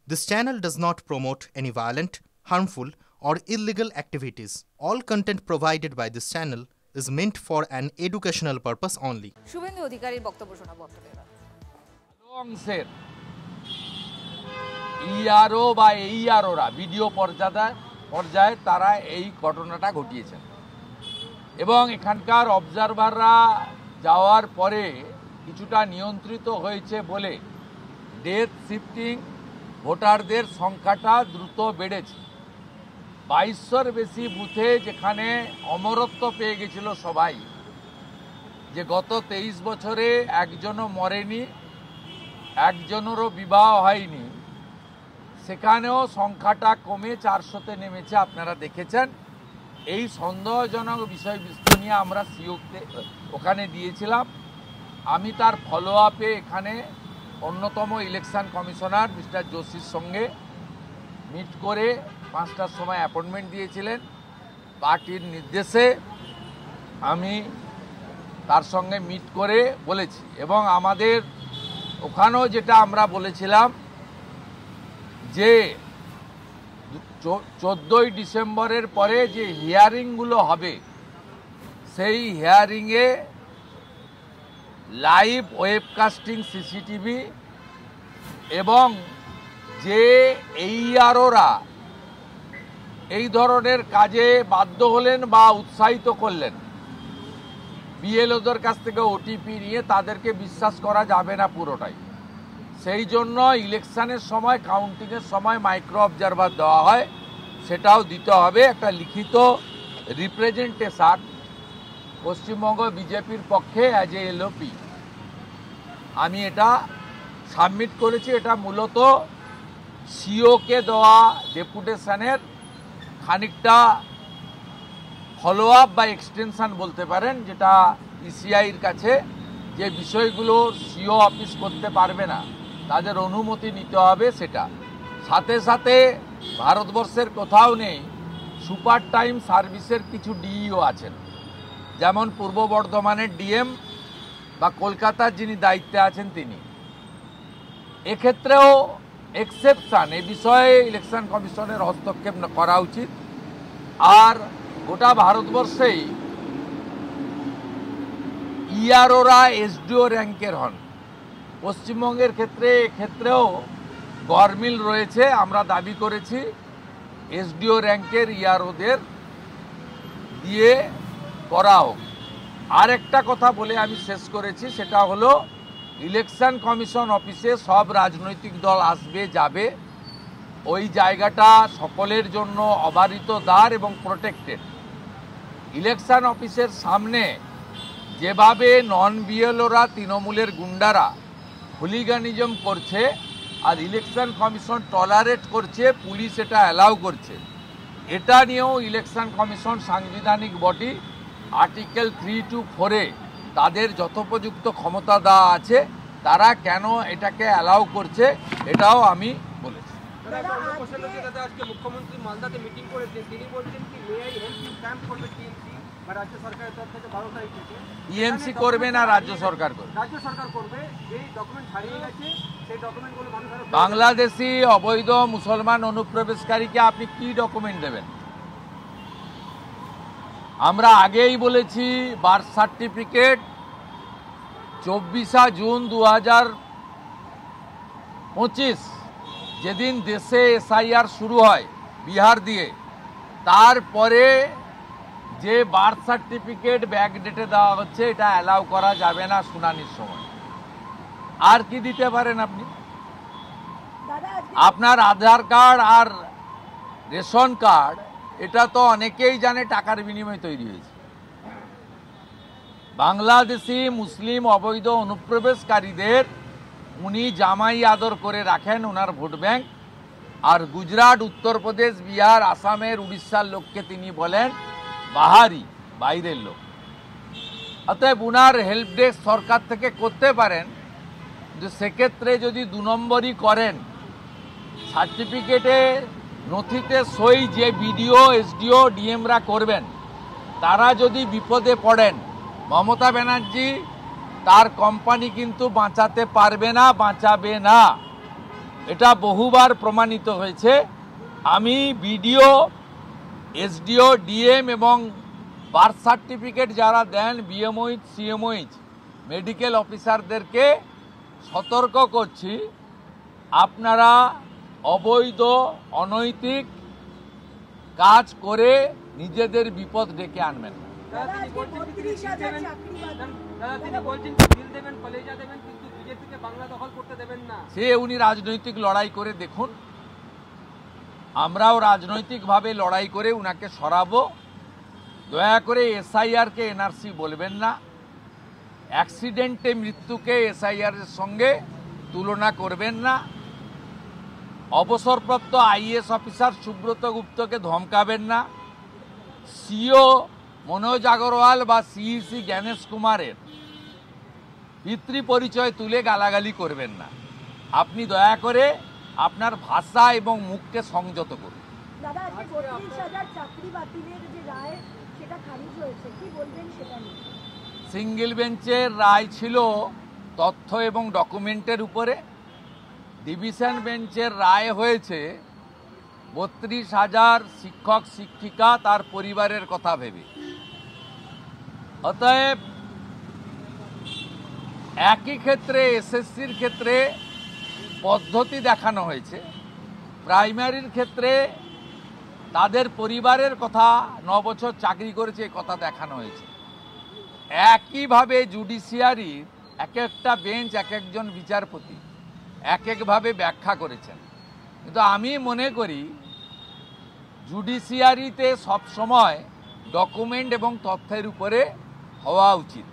This channel does not promote any violent, harmful, or illegal activities. All content provided by this channel is meant for an educational purpose only. Suvendu অধিকারীর বক্তব্য শোনাবো আপনাদের এবার। অংশের ERO বা এইআরওরা video পর্যায়ে তারা এই ঘটনাটা ঘটিয়েছেন এবং এখানকার অবজারভাররা যাওয়ার পরে কিছুটা নিয়ন্ত্রিত হয়েছে বলে ডেথ শিফটিং ভোটারদের সংখ্যাটা দ্রুত বেড়েছে। 2200-র বেশি বুথে যেখানে অমরত্ব পেয়ে গেছিল সবাই, যে গত 23 বছরে একজনও মরেনি, একজনেরও বিবাহ হয়নি, সেখানেও সংখ্যাটা কমে 400-তে নেমেছে। আপনারা দেখেছেন। এই সন্দেহজনক বিষয়বস্তু নিয়ে আমরা সিওতে ওখানে দিয়েছিলাম। আমি তার ফলো আপে এখানে অন্যতম ইলেকশন কমিশনার মিস্টার যোশীর সঙ্গে মিট করে 5টার সময় অ্যাপয়েন্টমেন্ট দিয়েছিলেন। পার্টির নির্দেশে আমি তার সঙ্গে মিট করে বলেছি এবং আমাদের ওখানেও যেটা আমরা বলেছিলাম যে 14ই ডিসেম্বরের পরে যে হিয়ারিংগুলো হবে সেই হিয়ারিংয়ে লাইভ ওয়েবকাস্টিং সিসিটিভি এবং যে এইআরওরা এই ধরনের কাজে বাধ্য হলেন বা উৎসাহিত করলেন, বিএলওদের কাছ থেকে ওটিপি নিয়ে তাদেরকে বিশ্বাস করা যাবে না পুরোটাই। সেই জন্য ইলেকশনের সময় কাউন্টিংয়ের সময় মাইক্রো অবজারভার দেওয়া হয়, সেটাও দিতে হবে। একটা লিখিত রিপ্রেজেন্টেশন পশ্চিমবঙ্গ বিজেপির পক্ষে অ্যাজ এ এলওপি আমি এটা সাবমিট করেছি। এটা মূলত সিওকে দেওয়া ডেপুটেশনের খানিকটা ফলো আপ বা এক্সটেনশন বলতে পারেন, যেটা ইসিআইর কাছে যে বিষয়গুলো সিও অফিস করতে পারবে না, তাদের অনুমতি নিতে হবে। সেটা সাথে সাথে ভারতবর্ষের কোথাও নেই সুপার টাইম সার্ভিসের কিছু ডিইও আছেন, যেমন পূর্ব বর্ধমানের ডিএম বা কলকাতার যিনি দায়িত্বে আছেন তিনি। এক্ষেত্রেও এক্সেপশন, এ বিষয়ে ইলেকশন কমিশনের হস্তক্ষেপ করা উচিত। আর গোটা ভারতবর্ষেই ইআরওরা এসডিও র্যাঙ্কের হন। পশ্চিমবঙ্গের এক্ষেত্রেও গরমিল রয়েছে। আমরা দাবি করেছি এসডিও র্যাঙ্কের ইআরওদের দিয়ে করা হোক। আর একটা কথা বলে আমি শেষ করেছি, সেটা হলো ইলেকশন কমিশন অফিসে সব রাজনৈতিক দল আসবে যাবে। ওই জায়গাটা সকলের জন্য অবারিত দ্বার এবং প্রোটেক্টেড। ইলেকশন অফিসের সামনে যেভাবে নন বিএলওরা, তৃণমূলের গুন্ডারা হুলিগানিজম করছে আর ইলেকশন কমিশন টলারেট করছে, পুলিশ এটা অ্যালাউ করছে, এটা নিয়েও ইলেকশন কমিশন সাংবিধানিক বডি আর্টিকেল 3 to 4-এ তাদের যথোপযুক্ত ক্ষমতা দেওয়া আছে, তারা কেন এটাকে অ্যালাউ করছে এটাও আমি বলেছি। মুখ্যমন্ত্রী মালদাতে মিটিং করেছেন, তিনি বলছেন কি ক্যাম্প করবে টিএমসি বা রাজ্য সরকারের তরফ থেকে 12 তারিখ থেকে। টিএমসি করবে না, রাজ্য সরকার করবে। রাজ্য সরকার করবে। এই ডকুমেন্ট হারিয়ে গেছে, সেই ডকুমেন্টগুলো বাংলাদেশি অবৈধ মুসলমান অনুপ্রবেশকারীকে আপনি কি ডকুমেন্ট দেবেন? আমরা আগেই বলেছি বার্থ সার্টিফিকেট 24 জুন 2025 যেদিন দেশে এসআইআর শুরু হয় বিহার দিয়ে, তারপরে যে বার্থ সার্টিফিকেট ব্যাকডেটে দেওয়া হচ্ছে এটা অ্যালাউ করা যাবে না শুনানির সময়। আর কি দিতে পারেন আপনি? আপনার আধার কার্ড আর রেশন কার্ড, এটা তো অনেকেই জানে টাকার বিনিময়ে তৈরি হয়েছে। বাংলাদেশি মুসলিম অবৈধ অনুপ্রবেশকারীদের উনি জামাই আদর করে রাখেন, ওনার ভোট ব্যাংক। আর গুজরাট, উত্তরপ্রদেশ, বিহার, আসামের, উড়িষ্যার লোককে তিনি বলেন বাহারি, বাইরের লোক। অতএব উনার হেল্প ডেস্ক সরকার থেকে করতে পারেন, যে সেক্ষেত্রে যদি 2 নম্বরই করেন, সার্টিফিকেটে নথিতে সই যে বিডিও, এসডিও, ডিএমরা করবেন, তারা যদি বিপদে পড়েন, মমতা ব্যানার্জি তার কোম্পানি কিন্তু বাঁচাতে পারবে না, বাঁচাবে না। এটা বহুবার প্রমাণিত হয়েছে। আমি বিডিও, এসডিও, ডিএম এবং বার্থ সার্টিফিকেট যারা দেন বিএমওইচ, সিএমওইচ, মেডিকেল অফিসারদেরকে সতর্ক করছি, আপনারা অবৈধ অনৈতিক কাজ করে নিজেদের বিপদ ডেকে আনবেন না। দাদা তিনি বলছেন কি বিল দেবেন, কলেজা দেবেন, কিন্তু বিজেপিকে বাংলা দখল করতে দেবেন না। সে উনি রাজনৈতিক লড়াই করে দেখুন, আমরাও রাজনৈতিকভাবে লড়াই করে উনাকে সরাবো। দয়া করে এসআইআরকে এনআরসি বলবেন না, অ্যাক্সিডেন্টে মৃত্যুকে এসআইআর এর সঙ্গে তুলনা করবেন না, অবসরপ্রাপ্ত আইএএস অফিসার সুব্রত গুপ্তকে ধমকাবেন না, সিও মনোজ আগরওয়াল বা সিইসি জ্ঞানেশ কুমারের পিতৃ পরিচয় তুলে গালাগালি করবেন না। আপনি দয়া করে আপনার ভাষা এবং মুখকে সংযত করুন। দাদা, আজকে ৩২,০০০ চাকরি বাতিলের যে রায় সেটা খারিজ হয়েছে, কি বলবেন সেটা নিয়ে? সিঙ্গেল বেঞ্চের রায় ছিল তথ্য এবং ডকুমেন্টের উপরে, ডিভিশন বেঞ্চের রায় হয়েছে ৩২,০০০ শিক্ষক শিক্ষিকা তার পরিবারের কথা ভেবে। অতএব একই ক্ষেত্রে এসএসসির ক্ষেত্রে পদ্ধতি দেখানো হয়েছে, প্রাইমারির ক্ষেত্রে তাদের পরিবারের কথা, ৯ বছর চাকরি করেছে এই কথা দেখানো হয়েছে। একইভাবে জুডিশিয়ারির এক একটা বেঞ্চ, এক একজন বিচারপতি এক একভাবে ব্যাখ্যা করেছেন। কিন্তু আমি মনে করি জুডিশিয়ারিতে সবসময় ডকুমেন্ট এবং তথ্যের উপরে হওয়া উচিত।